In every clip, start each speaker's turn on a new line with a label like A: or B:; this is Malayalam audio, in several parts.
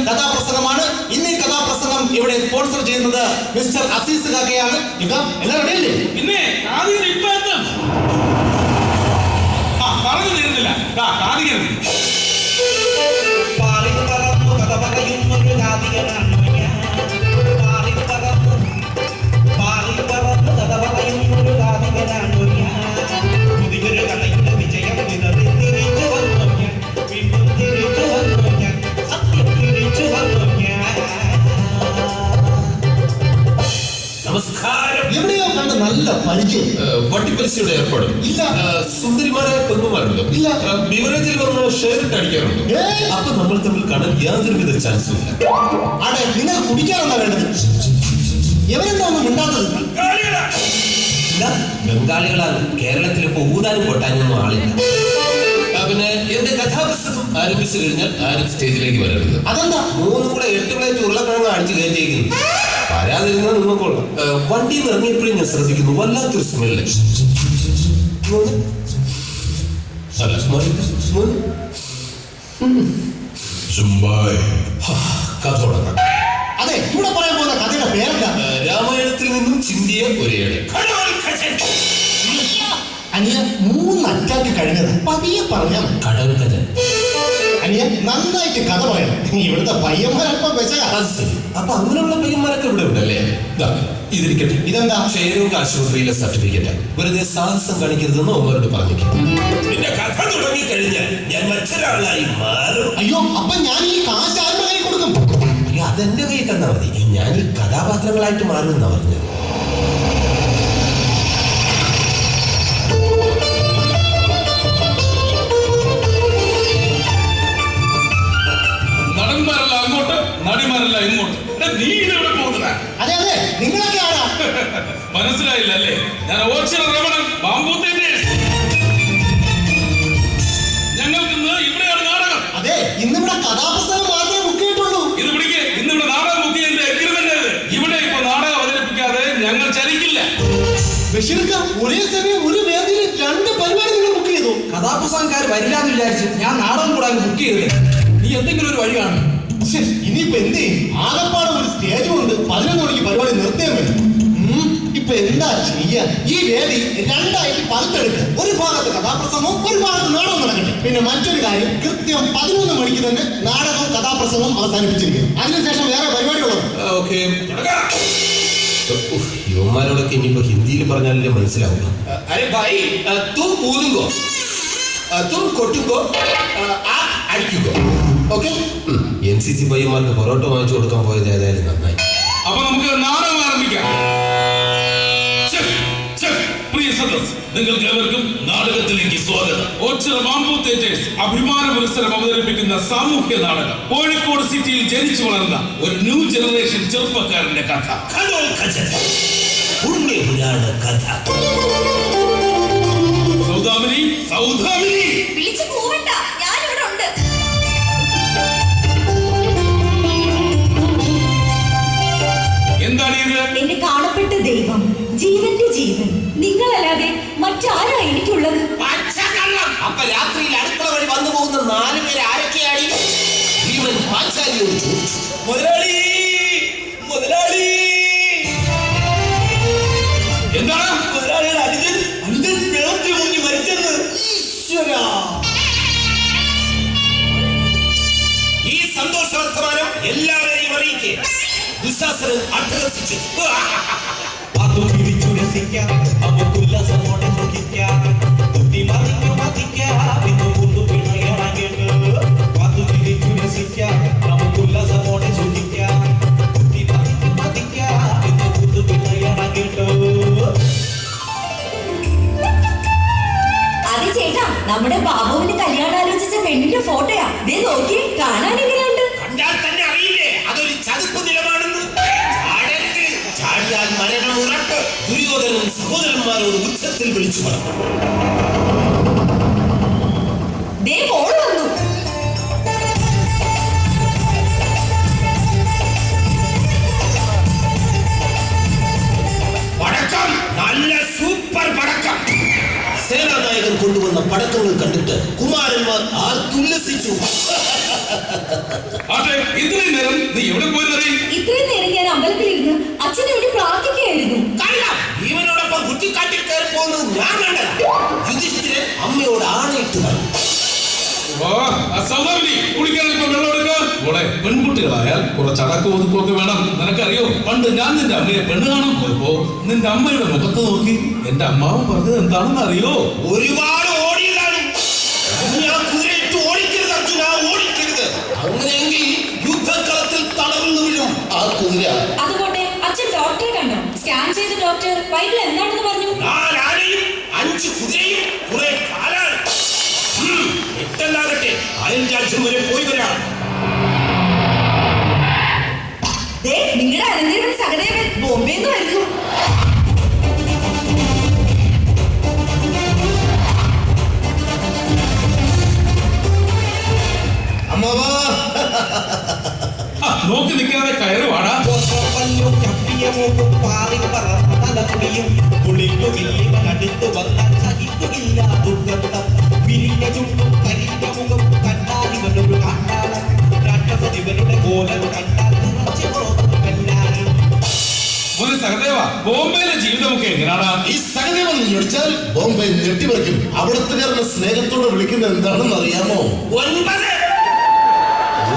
A: കഥാപ്രസംഗമാണ്. ഇന്ന് ഈ കഥാപ്രസംഗം ഇവിടെ സ്പോൺസർ ചെയ്യുന്നത് മിസ്റ്റർ അസീസ് കാക്കയാണ്. എല്ലാം റെഡിയല്ലേ?
B: പിന്നെ പറഞ്ഞു തരുന്നില്ല.
A: നമസ്കാരം. എവിടെയോ കണ്ട് നല്ല പരിചയം.
C: വട്ടിപ്പലിശയുടെ ഏർപ്പാടും
A: ഇല്ല.
C: സുന്ദരിമാരായ പെണ്ണുമാരുണ്ടോ?
A: ഇല്ല.
C: ബിവറേജിൽ വന്ന് ഷെയർ ഇട്ട് അടിക്കാറുണ്ടോ? അപ്പൊ നമ്മൾ തമ്മിൽ കാണാൻ യാതൊരുവിധ ചാൻസും ഇല്ല.
A: അതെ, നിങ്ങൾ കുടിക്കാനെന്താ വേണ്ടത്? എവരെന്താ ഒന്നും ഉണ്ടാകുന്നത്?
C: ബംഗാളികളാണ്. കേരളത്തിൽ ഇപ്പൊ ഊതാനും കൊട്ടാനൊന്നും ആളില്ല. പിന്നെ എന്റെ കഥാപ്രസംഗം ആരംഭിച്ചു കഴിഞ്ഞാൽ ആരും സ്റ്റേജിലേക്ക് വരരുത്.
A: അതെന്താ?
C: 3 കൂടെ 8 പ്ലേറ്റ് ഉരുളക്കിഴങ്ങ് അടിച്ചു കയറ്റിയിരിക്കുന്നു. വരാതിരുന്ന നിങ്ങൾക്കുള്ളൂ. വണ്ടിയിൽ നിന്ന് ഇറങ്ങിയപ്പോഴും ഞാൻ ശ്രദ്ധിക്കുന്നു, വല്ലാത്തൊരു സ്മെല്ല്. കഥ തുടങ്ങാം.
A: അതെ, ഇവിടെ പറയാൻ പോകുന്ന കഥയുടെ പേരെന്താ?
C: രാമായണത്തിൽ നിന്നും ചിന്തിയ ഒരേട്.
A: അനിയ 3 അറ്റാക്ക് കഴിഞ്ഞത് പതിയെ പറഞ്ഞാൽ
C: കടൽ കഥ.
A: അനിയ നന്നായിട്ട് കഥ പറയണം. ഇവിടുത്തെ പയ്യന്മാരല്പം വെച്ചാ.
C: അപ്പൊ അങ്ങനെയുള്ള പയ്യന്മാരൊക്കെ ഇവിടെ ഉണ്ടല്ലേ? ഇതിരിക്കട്ടെ.
A: ഇതെന്താ?
C: ക്ഷയരോഗ ആശുപത്രിയിലെ സർട്ടിഫിക്കറ്റ്. വെറുതെ സാഹസം കാണിക്കരുതെന്ന് അവരോട് പറഞ്ഞിരിക്കും. പിന്നെ കഥ തുടങ്ങി കഴിഞ്ഞാൽ ഞാൻ മറ്റൊരാളായി മാറും.
A: അയ്യോ, അപ്പൊ ഞാൻ ഈ കാശ് ആരുടെ കൈ കൊടുക്കും?
C: അയ്യോ, അതെന്റെ കയ്യിൽ തന്നാ മതി. ഞാൻ ഈ കഥാപാത്രങ്ങളായിട്ട് മാറുമെന്നാ പറഞ്ഞത്.
B: നടന്മാരല്ല അങ്ങോട്ട്, നടിമാരല്ല ഇങ്ങോട്ട്. നീ ഇതെവിടെ പോകുന്നതാ?
A: അതെ അതെ, നിങ്ങളൊക്കെ ആരാ?
B: മനസ്സിലായില്ല അല്ലേ? ഞാൻ ഓച്ചിറ രമണൻ, ബാംബു തിയേറ്റേഴ്സ്. ഞങ്ങൾക്ക് ഇന്ന് ഇവിടെയാണ് നാടകം.
A: അതെ, ഇന്നിവിടെ കഥാപ്രസംഗം മാത്രമേ ബുക്ക് ചെയ്തിട്ടുള്ളൂ.
B: ഇത് പിടിക്ക്. ഇന്നിവിടെ നാടകം ബുക്ക് ചെയ്യുന്ന എഗ്രിമെന്റ്. ഇവിടെ ഇപ്പൊ നാടകം അവതരിപ്പിക്കാതെ ഞങ്ങൾ ചലിക്കില്ല.
A: ബഷീർക്ക, ഒരേ സമയം ഒരു വേദിയിൽ 2 പരിപാടി നിങ്ങൾ ബുക്ക് ചെയ്തു.
D: കഥാപ്രസംഗക്കാർ വരില്ലാന്ന് വിചാരിച്ച് ഞാൻ നാടകം കൂടാൻ ബുക്ക് ചെയ്തത്. നീ എന്തെങ്കിലും ഒരു വഴി കാണും.
A: ഇനിയിപ്പോ എന്ത് ചെയ്യും? ആകപ്പാടെ ഒരു സ്റ്റേജും ഉണ്ട്. 11 മണിക്ക് പരിപാടി നിർത്തിയാൽ മതി. ഇപ്പൊ എന്താ ചെയ്യാ? ഈ വേദി 2ആയിട്ട് പകുത്തെടുക്കുക. ഒരു ഭാഗത്ത് കഥാപ്രസംഗവും ഒരു ഭാഗത്ത് നാടകം നടക്കട്ടെ. പിന്നെ മറ്റൊരു കാര്യം, കൃത്യം 11 മണിക്ക് തന്നെ നാടകവും കഥാപ്രസംഗവും അവസാനിപ്പിച്ചിരിക്കുന്നു. അതിനുശേഷം വേറെ പരിപാടിയുള്ളത്.
C: യുവമാരോടൊക്കെ ഇനിയിപ്പോ ഹിന്ദിയിൽ പറഞ്ഞാലല്ലേ മനസ്സിലാവുക. NCC പയ്യന്മാർക്ക് പൊറോട്ട വാങ്ങിച്ചു കൊടുക്കാൻ പോയത് ഏതായാലും നന്നായി.
B: അപ്പൊ നമുക്ക് നാടകം ആരംഭിക്കാം. പ്രിയ സദസ്, നിങ്ങൾക്ക് ഏവർക്കും നാടകത്തിലേക്ക് സ്വാഗതം. ഓച്ചിറ ബാംബു തിയേറ്റേഴ്സ് അഭിമാന പുരസ്സരം അവതരിപ്പിക്കുന്ന സാമൂഹ്യ നാടകം. കോഴിക്കോട് സിറ്റിയിൽ ജനിച്ചു വളർന്ന ഒരു ന്യൂ ജനറേഷൻ ചെറുപ്പക്കാരന്റെ കഥ. സൗദാമിനി, സൗദാമിനി
E: വിളിച്ചു പോവണ്ട, ഞാൻ ഇവിടെ ഉണ്ട്.
B: എന്താണ് ഇത്?
E: എന്റെ കാണപ്പെട്ട ദൈവം, ജീവന്റെ ജീവൻ, നിങ്ങളല്ലാതെ മറ്റാരാ എനിക്കുള്ളത്?
C: അപ്പൊ രാത്രിയിൽ അടുക്കള വഴി വന്നു പോകുന്ന 4 പേര് ആരൊക്കെയായി? ഭീമൻ പാഞ്ചാലിയോട് ചോദിച്ചു.
D: മുതലാളി, മുതലാളി.
B: എന്താണ്?
D: മുതലാളിയുടെ അനുജൻ വെള്ളത്തിൽ മുങ്ങി മരിച്ചെന്ന്. ഈശ്വരാ.
C: ഈ സന്തോഷ വർത്തമാനം എല്ലാവരെയും അറിയിക്കേ. ദുശാസനൻ അട്ടഹസിച്ചു.
D: അതും പിടിച്ചു രസിക്കാം, നമുക്കുല്ലാസമോടെ സുഖിക്കാം. കുത്തി മറിഞ്ഞു മതിക്കാം, ഇന്നു കൊണ്ടു പിണയണങ്ങേട്ട്. അതും പിടിച്ചു രസിക്കാം, നമുക്കുല്ലാസമോടെ സുഖിക്കാം. കുത്തി മറിഞ്ഞു മതിക്കാം, ഇന്നു കൊണ്ടു പിണയണങ്ങേട്ട്.
E: അത് ചേട്ടാ, നമ്മുടെ ബാബുവിന് കല്യാണാലോചിച്ച പെണ്ണിന്റെ ഫോട്ടോയാ. ദേ നോക്കി, കാണാൻ എങ്ങനെയുണ്ട്?
C: കണ്ടാൽ തന്നെ അറിയില്ലേ അതൊരു ചതുപ്പ് നിലമാണെന്ന്. ചാടിയാൽ മരണം ഉറപ്പ്. ദുര്യോധനൻ സഹോദരന്മാരോട് ഉച്ചത്തിൽ വിളിച്ചു പറഞ്ഞു.
E: ദേ മോൾ വന്നു.
C: പടക്കം, നല്ല സൂപ്പർ പടക്കം. സേനാനായകൻ കൊണ്ടുവന്ന പടക്കങ്ങൾ കണ്ടിട്ട് കുമാരന്മാർ ആർത്തുല്ലസിച്ചു.
B: ആട്ടെ, ഇത്രയും നേരം നീ എവിടെ പോയിരുന്നേ?
E: ഇത്രയും നേരം ഞാൻ അമ്പലത്തിലിരുന്ന് അച്ഛനെ വേണ്ടി പ്രാർത്ഥിക്കുകയായിരുന്നു.
C: ഇവനോടൊപ്പം കുറ്റിക്കാട്ടിൽ കയറി പോകുന്നത് ഞാൻ കണ്ടതാ. യുധിഷ്ഠിരൻ അമ്മയോട് ആണയിട്ട് പറഞ്ഞു.
B: കുടിക്കാൻ വെള്ളം എടുക്കാൻ മോളെ, പെൺകുട്ടികളായാൽ കുറച്ച് അടക്കം ഒതുക്കൊക്കെ വേണം. നിനക്കറിയോ, പണ്ട് ഞാൻ നിന്റെ അമ്മയെ പെണ്ണ് കാണാൻ പോയപ്പോ നിന്റെ അമ്മയുടെ മുഖത്ത് നോക്കി എന്റെ അമ്മാവൻ പറഞ്ഞത് എന്താണെന്ന് അറിയോ?
C: ഒരുപാട് ഓടിയതാണ്. ഞാൻ കുതിരയിട്ട് ഓടിക്കരുത് അർജുന, ഓടിക്കരുത്. അങ്ങനെയെങ്കിൽ യുദ്ധക്കളത്തിൽ തളർന്നു വീഴും ആ കുതിര.
E: അതുകൊണ്ട് അച്ഛൻ ഡോക്ടറെ കണ്ടോ? സ്കാൻ ചെയ്ത ഡോക്ടർ വയറ്റിൽ എന്താണെന്ന് പറഞ്ഞു?
C: 4 ആനയും 5 കുതിരയും കുറെ കാലാണ്. എട്ടല്ലാകട്ടെ, അയൽ രാജ്യം വരെ പോയി വരാം.
E: നിങ്ങളുടെ അനന്തരവൻ സഹദേവൻ ബോംബെന്ന് വരുന്നു.
A: അമ്മാവാ,
B: നോക്കി നിൽക്കാതെ കയറി വാടാ. മോനെ സഹദേവ, ബോംബെയിലെ ജീവിതമൊക്കെ എങ്ങനെയാടാ?
A: ഈ സഹദേവൻ വിളിച്ചാൽ ബോംബെ ഞെട്ടിപറിക്കും. അവിടുത്തെ സ്നേഹത്തോടെ വിളിക്കുന്നത് എന്താണെന്ന് അറിയാമോ?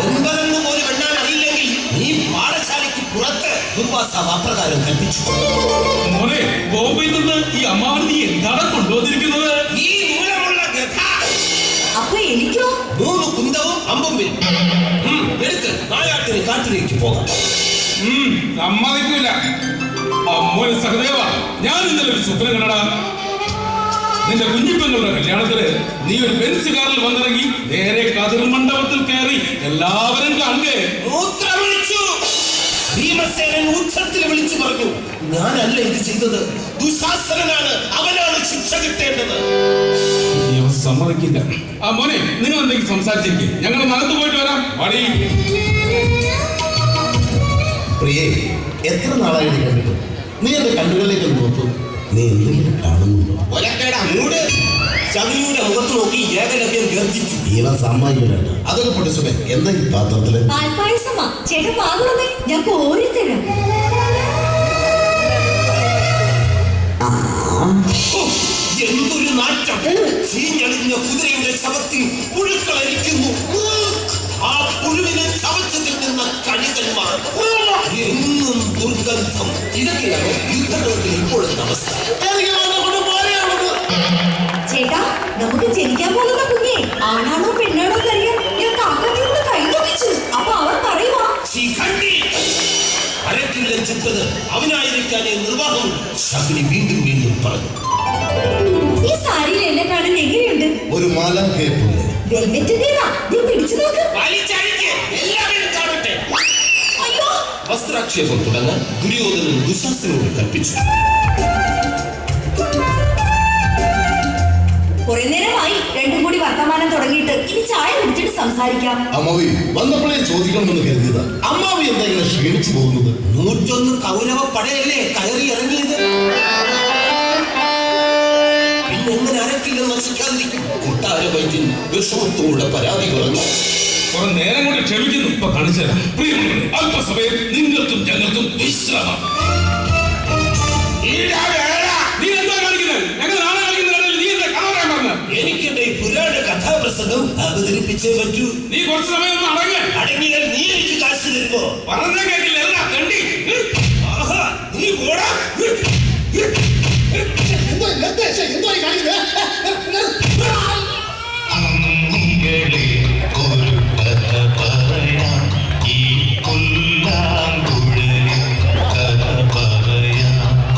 C: 9 പോലും എണ്ണാൻ അറിയില്ലെങ്കിൽ നീ പാഠശാലയ്ക്ക് പുറത്ത് ദുർവാസ അപ്രകാരം കൽപ്പിച്ചു.
B: മോനെ, ബോംബെയിൽ നിന്ന് ഈ അമ്മാവൻ നീ എന്താണ് കൊണ്ടുവന്നിരിക്കുന്നത്?
C: ഈ മൂലമുള്ള ഗഥ.
E: അപ്പൊ എനിക്കോ?
C: 3 കുന്തവും അമ്പും വരും. എടുക്ക്, നായാട്ടിന് കാട്ടിലേക്ക് പോകാം.
B: സമ്മതിക്കൂല. മോനെ സഹദേവ, ഞാൻ ഇന്നലെ ഒരു സ്വപ്നം കണ്ടടാ. നിന്റെ കുഞ്ഞിപ്പെങ്ങളുടെ കല്യാണത്തിന് നീ ഒരു ബെൻസ് കാറിൽ വന്നിറങ്ങി നേരെ കതിർ മണ്ഡപത്തിൽ കയറി എല്ലാവരും കാണുകേ.
C: മൂത്രമൊഴിച്ചു. ഭീമസേനൻ ഉച്ചത്തിൽ വിളിച്ചു പറഞ്ഞു, ഞാനല്ല ഇത് ചെയ്തത്, ദുശാസനനാണ്, അവനാണ് ശിക്ഷ കിട്ടേണ്ടത്.
B: സമ്മതിക്കില്ല. മോനെ, നിങ്ങൾ എന്തെങ്കിലും സംസാരിച്ചിരിക്കെ, ഞങ്ങൾ നടന്നു പോയിട്ട് വരാം. വടി.
A: പ്രിയേ, എത്ര നാളായിട്ട് കണ്ടിട്ട്? നീ എന്റെ കണ്ണുകളിലേക്ക് നോക്കൂ. നീ എന്തെങ്കിലും കാണുന്നുണ്ടോ?
C: ഒലക്കേട മൂട്. ശകുനിയുടെ മുഖത്ത് നോക്കി ഏകലവ്യം ഗർജിച്ചു.
A: ഇവൻ സാമാന്യനാണ്. അതൊക്കെ പൊട്ടിച്ചുമേ. എന്താ ഈ പാത്രത്തില്?
E: പാൽപ്പായസമാ. ചേട്ടൻ പാകുന്നേ, ഞാൻ കോരിത്തരാം.
C: എന്തൊരു നാറ്റം! ചീഞ്ഞളിഞ്ഞ കുതിരയുടെ ശവത്തിൽ പുഴുക്കളരിക്കുന്നു. ആ പുഴുവിനെ ചവച്ചു തിന്നുന്ന കഴുകന്മാർ. എന്നും ദുർഗന്ധം. ഇതൊക്കെയാണ് യുദ്ധത്തിൽ ഇപ്പോഴത്തെ അവസ്ഥ.
E: ചേട്ടാ, നമുക്ക് ജനിക്കാൻ പോകുന്ന കുഞ്ഞെ ആണാണോ പെണ്ണാണോ അറിയാൻ ഞാൻ കാക്കത്തിയോട് കൈ നോക്കിച്ചു. അപ്പൊ അവർ പറയുവാ,
C: അരക്കില്ല ചിത്തത് അവനായിരിക്കാനേ നിർവാഹം. ശകുനി വീണ്ടും വീണ്ടും പറഞ്ഞു.
E: ഈ സാരിയിൽ എന്നെ കാണാൻ എങ്ങനെയുണ്ട്?
A: ഒരു മാലാഖയെ പോലെ.
E: വെൽവെറ്റിന്റേതാ. നീ പിടിച്ചു നോക്ക്.
C: എല്ലാവരും കാണട്ടെ.
E: അയ്യോ!
C: വസ്ത്രാക്ഷേപം തുടങ്ങാൻ ദുര്യോധനൻ ദുശാസനോട് കൽപ്പിച്ചു.
E: കുറെ നേരമായി രണ്ടും കൂടി വർത്തമാനം തുടങ്ങിയിട്ട്. ഇനി ചായ കുടിച്ചിട്ട് സംസാരിക്കാം.
A: അമ്മാവി വന്നപ്പോഴേ ചോദിക്കണമെന്ന് കരുതിയതാ. അമ്മാവി എന്താ ഇങ്ങനെ ക്ഷീണിച്ചു പോകുന്നത്?
C: 101 കൗരവ പടയല്ലേ കയറി ഇറങ്ങിയത്. പിന്നെ എങ്ങനെ അരക്കില്ല നശിക്കാതിരിക്കും? കൊട്ടാര വൈദ്യൻ വിഷമത്തോടെ പരാതി പറഞ്ഞു.
B: കുറെ നേരം കൊണ്ട് ക്ഷമിക്കുന്നു. ഇപ്പൊ കാണിച്ചു തരാം. പ്രിയമുള്ളവരെ, അല്പസമയം നിങ്ങൾക്കും ഞങ്ങൾക്കും വിശ്രമം. നീ എന്താ കാണിക്കുന്നത്? ഞങ്ങൾ നാളെ കളിക്കുന്ന നീ എന്താ കഥ പറയാൻ പറഞ്ഞ?
C: എനിക്കെന്റെ ഈ പുരാണ കഥാപ്രസംഗം അവതരിപ്പിച്ചേ പറ്റൂ.
B: നീ കുറച്ച് സമയം ഒന്ന്
C: അടങ്ങിയാൽ നീ എനിക്ക് കാശ് തരുമോ?
B: പറഞ്ഞ കേട്ടില്ല. എല്ലാ തണ്ടി.
C: ആഹാ, നീ പോടാ.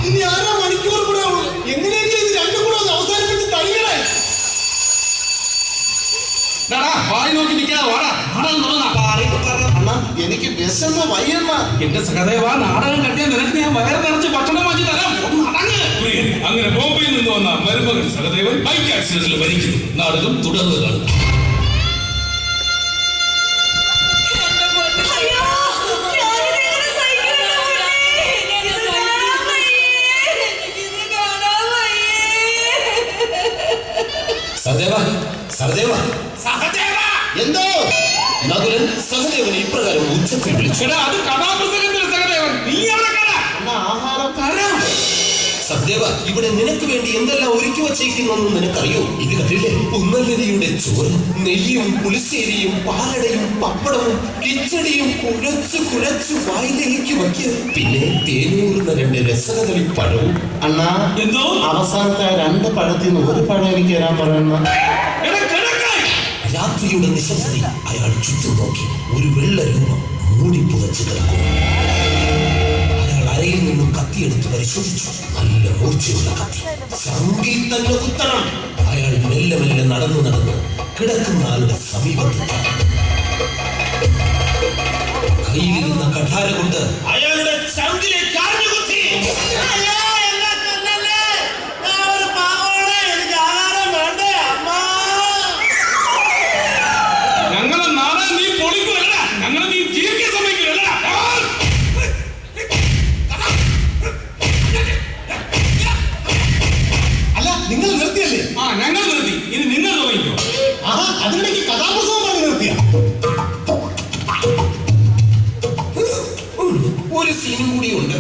A: ഇനി 1/2 മണിക്കൂർ കൂടെ ഉള്ളു. എങ്ങനെയെങ്കിലും ഇത് രണ്ടും കൂടെ ഒന്ന് അവസാനിപ്പിച്ച് തരികളെ.
B: വായി നോക്കി നിൽക്കാതെ വാടാ.
A: അണ്ണാ, എനിക്ക് വിശന്ന വയ്യണ്ണ.
B: എന്റെ സഹദേവ, നാടകം കണ്ടിയാൽ നിനക്ക് ഞാൻ വയറ് നിറച്ച് ഭക്ഷണം വാങ്ങി തരാം. പ്രിയൻ, അങ്ങനെ ബോംബെയിൽ നിന്ന് വന്ന മരുമകൻ സഹദേവൻ ബൈക്ക് ആക്സിഡന്റിൽ മരിക്കുന്നു. നാടകം തുടർന്ന് കാണുക.
C: സഹദേവ, സഹദേവ, സഹദേവ.
A: എന്തോ
C: നകുലൻ സഹദേവനെ ഇപ്രകാരം ഉച്ചത്തിൽ വിളിച്ചു.
B: എടാ, അത് കഥാപ്രസംഗത്തിന്റെ സഹദേവൻ. നീ അവിടെ കട.
A: അണ്ണാ ആഹാരം
B: തരാം.
C: സഹദേവ, ഇവിടെ നിനക്ക് വേണ്ടി എന്തെല്ലാം ഒരുക്കി വച്ചേക്കുന്നെന്ന് നിനക്കറിയോ? ഇത് കണ്ടില്ലേ? പുന്നലരിയുടെ ചോറ്, നെയ്യും പുളിശ്ശേരിയും പാലടയും പപ്പടവും കിച്ചടിയും കുഴച്ചു കുഴച്ചു വായിലേക്ക് വയ്ക്കുക. പിന്നെ തേനൂറുന്ന 2 രസകദളി പഴവും.
A: അണ്ണാ
B: എന്തോ?
A: അവസാനത്തെ 2 പഴത്തിൽ നിന്ന് 1 പഴം എനിക്ക് തരാൻ പറയുന്ന.
B: എടാ, കിടക്കായി.
C: രാത്രിയുടെ നിശബ്ദതയിൽ അയാൾ ചുറ്റും നോക്കി. ഒരു വെള്ള രൂപം മൂടി പുതച്ച് കിടക്കുന്നു. അയാൾ അരയിൽ നിന്നും കത്തിയെടുത്ത് പരിശോധിച്ചു. നല്ല മൂർച്ചയുള്ള കത്തി. ചങ്കിൽ തന്നെ കുത്തണം. അയാൾ മെല്ലെ മെല്ലെ നടന്ന് കിടക്കുന്ന ആളുടെ സമീപത്തെത്തി. കയ്യിലിരുന്ന കഠാര കൊണ്ട് അയാളുടെ ചങ്കിലേക്ക് ആഞ്ഞു കുത്തി.
B: ഞങ്ങളെ നാളെ നീ പൊളിക്കുമല്ല, ഞങ്ങളെ നീ ജീവിക്കാൻ സമ്മതിക്കില്ല.
A: അല്ല നിങ്ങൾ നിർത്തിയല്ലേ?
B: ആ, ഞങ്ങൾ നിർത്തി. ഇനി നിങ്ങൾ തുടങ്ങിക്കോ.
A: ആഹാ, അതിനിടയ്ക്ക് കഥാപ്രസവം പറഞ്ഞ് നിർത്തിയ.
C: ഒരു സീനും കൂടിയുണ്ട്.